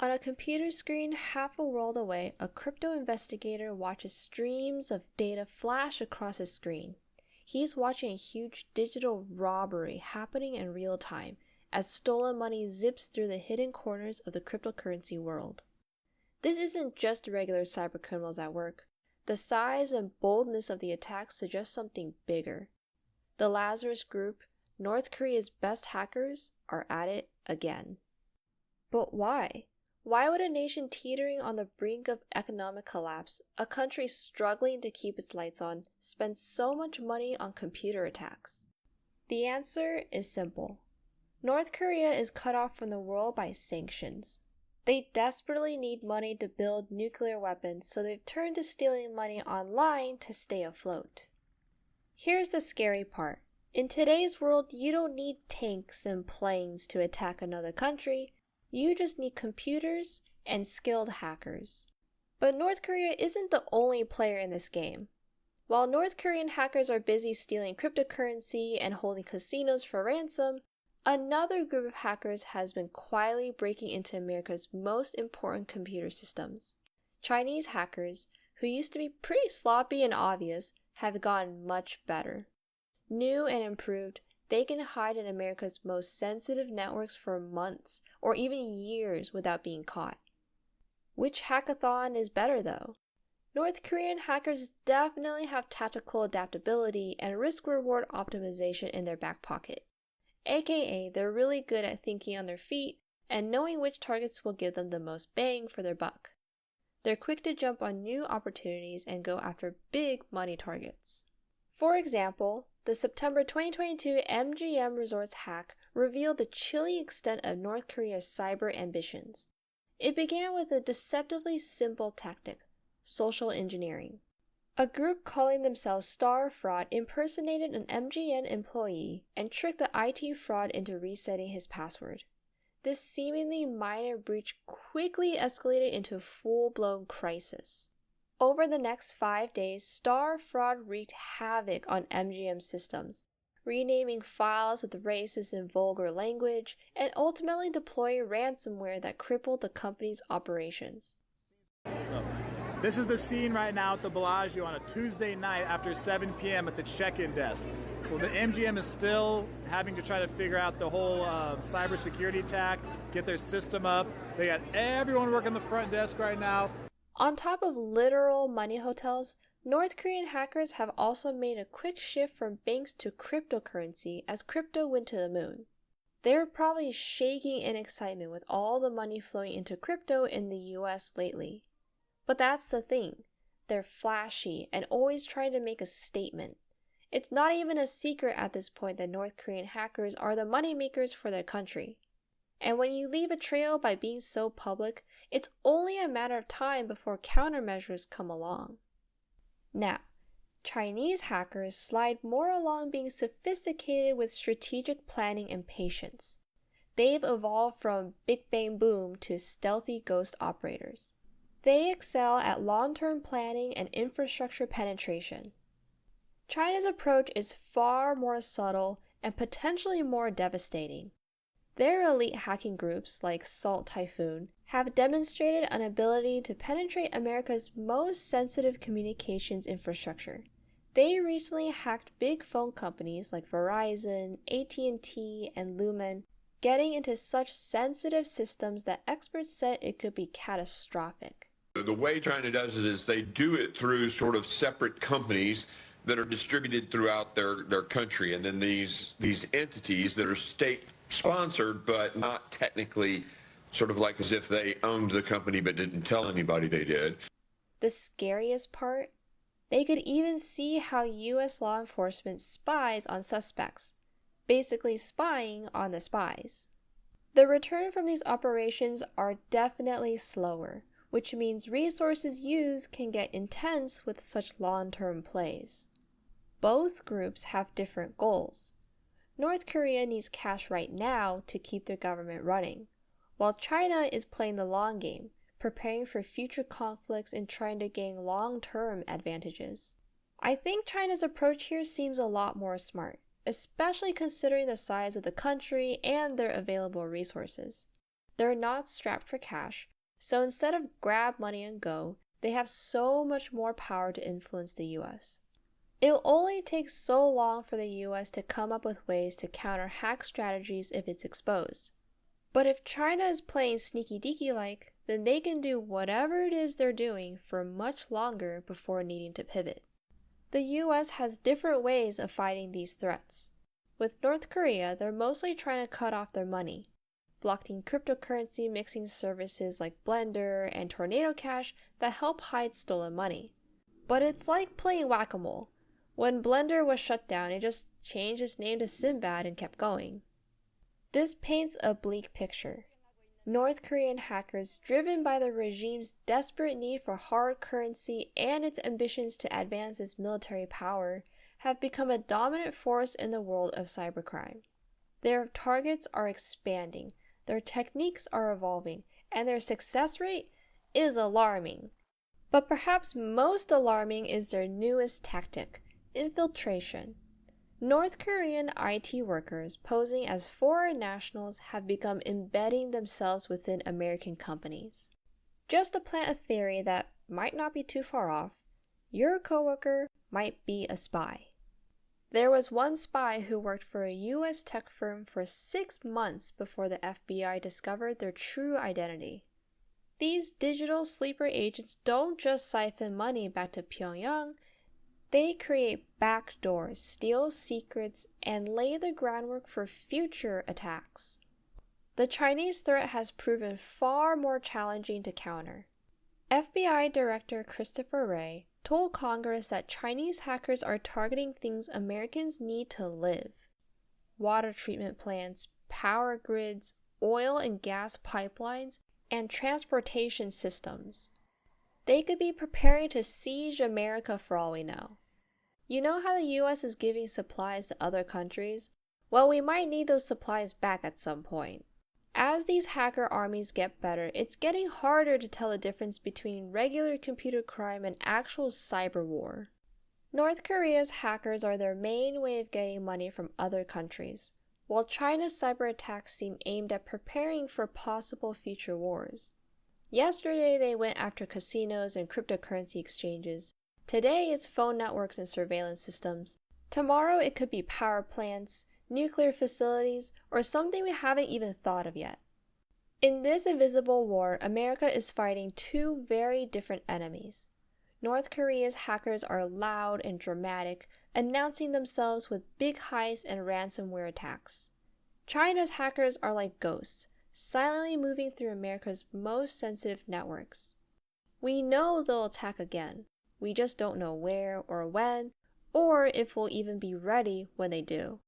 On a computer screen half a world away, a crypto investigator watches streams of data flash across his screen. He's watching a huge digital robbery happening in real time as stolen money zips through the hidden corners of the cryptocurrency world. This isn't just regular cybercriminals at work. The size and boldness of the attack suggest something bigger. The Lazarus Group, North Korea's best hackers, are at it again. But why? Why would a nation teetering on the brink of economic collapse, a country struggling to keep its lights on, spend so much money on computer attacks? The answer is simple. North Korea is cut off from the world by sanctions. They desperately need money to build nuclear weapons, so they've turned to stealing money online to stay afloat. Here's the scary part. In today's world, you don't need tanks and planes to attack another country. You just need computers and skilled hackers. But North Korea isn't the only player in this game. While North Korean hackers are busy stealing cryptocurrency and holding casinos for ransom, another group of hackers has been quietly breaking into America's most important computer systems. Chinese hackers, who used to be pretty sloppy and obvious, have gotten much better. New and improved, they can hide in America's most sensitive networks for months or even years without being caught. Which hackathon is better though? North Korean hackers definitely have tactical adaptability and risk-reward optimization in their back pocket. AKA, they're really good at thinking on their feet and knowing which targets will give them the most bang for their buck. They're quick to jump on new opportunities and go after big money targets. For example, the September 2022 MGM Resorts hack revealed the chilly extent of North Korea's cyber ambitions. It began with a deceptively simple tactic: social engineering. A group calling themselves Star Fraud impersonated an MGM employee and tricked the IT fraud into resetting his password. This seemingly minor breach quickly escalated into a full-blown crisis. Over the next 5 days, Star Fraud wreaked havoc on MGM systems, renaming files with racist and vulgar language, and ultimately deploying ransomware that crippled the company's operations. This is the scene right now at the Bellagio on a Tuesday night after 7 p.m. at the check-in desk. So the MGM is still having to try to figure out the whole cybersecurity attack, get their system up. They got everyone working the front desk right now. On top of literal money hotels, North Korean hackers have also made a quick shift from banks to cryptocurrency as crypto went to the moon. They're probably shaking in excitement with all the money flowing into crypto in the US lately. But that's the thing. They're flashy and always trying to make a statement. It's not even a secret at this point that North Korean hackers are the moneymakers for their country. And when you leave a trail by being so public, it's only a matter of time before countermeasures come along. Now, Chinese hackers slide more along being sophisticated with strategic planning and patience. They've evolved from big bang boom to stealthy ghost operators. They excel at long-term planning and infrastructure penetration. China's approach is far more subtle and potentially more devastating. Their elite hacking groups, like Salt Typhoon, have demonstrated an ability to penetrate America's most sensitive communications infrastructure. They recently hacked big phone companies like Verizon, AT&T, and Lumen, getting into such sensitive systems that experts said it could be catastrophic. The way China does it is they do it through sort of separate companies that are distributed throughout their country, and then these entities that are state-sponsored but not technically sort of like as if they owned the company but didn't tell anybody they did. The scariest part? They could even see how U.S. law enforcement spies on suspects, basically spying on the spies. The return from these operations are definitely slower, which means resources used can get intense with such long-term plays. Both groups have different goals. North Korea needs cash right now to keep their government running, while China is playing the long game, preparing for future conflicts and trying to gain long-term advantages. I think China's approach here seems a lot more smart, especially considering the size of the country and their available resources. They're not strapped for cash, so instead of grab money and go, they have so much more power to influence the US. It'll only take so long for the US to come up with ways to counter hack strategies if it's exposed. But if China is playing sneaky deaky like, then they can do whatever it is they're doing for much longer before needing to pivot. The US has different ways of fighting these threats. With North Korea, they're mostly trying to cut off their money, blocking cryptocurrency mixing services like Blender and Tornado Cash that help hide stolen money. But it's like playing whack-a-mole. When Blender was shut down, it just changed its name to Sinbad and kept going. This paints a bleak picture. North Korean hackers, driven by the regime's desperate need for hard currency and its ambitions to advance its military power, have become a dominant force in the world of cybercrime. Their targets are expanding, their techniques are evolving, and their success rate is alarming. But perhaps most alarming is their newest tactic, infiltration. North Korean IT workers posing as foreign nationals have begun embedding themselves within American companies. Just to plant a theory that might not be too far off, your coworker might be a spy. There was one spy who worked for a US tech firm for 6 months before the FBI discovered their true identity. These digital sleeper agents don't just siphon money back to Pyongyang, they create backdoors, steal secrets, and lay the groundwork for future attacks. The Chinese threat has proven far more challenging to counter. FBI Director Christopher Wray told Congress that Chinese hackers are targeting things Americans need to live: water treatment plants, power grids, oil and gas pipelines, and transportation systems. They could be preparing to siege America for all we know. You know how the US is giving supplies to other countries? Well, we might need those supplies back at some point. As these hacker armies get better, it's getting harder to tell the difference between regular computer crime and actual cyber war. North Korea's hackers are their main way of getting money from other countries, while China's cyber attacks seem aimed at preparing for possible future wars. Yesterday they went after casinos and cryptocurrency exchanges. Today it's phone networks and surveillance systems. Tomorrow it could be power plants, nuclear facilities, or something we haven't even thought of yet. In this invisible war, America is fighting two very different enemies. North Korea's hackers are loud and dramatic, announcing themselves with big heists and ransomware attacks. China's hackers are like ghosts, silently moving through America's most sensitive networks. We know they'll attack again. We just don't know where or when, or if we'll even be ready when they do.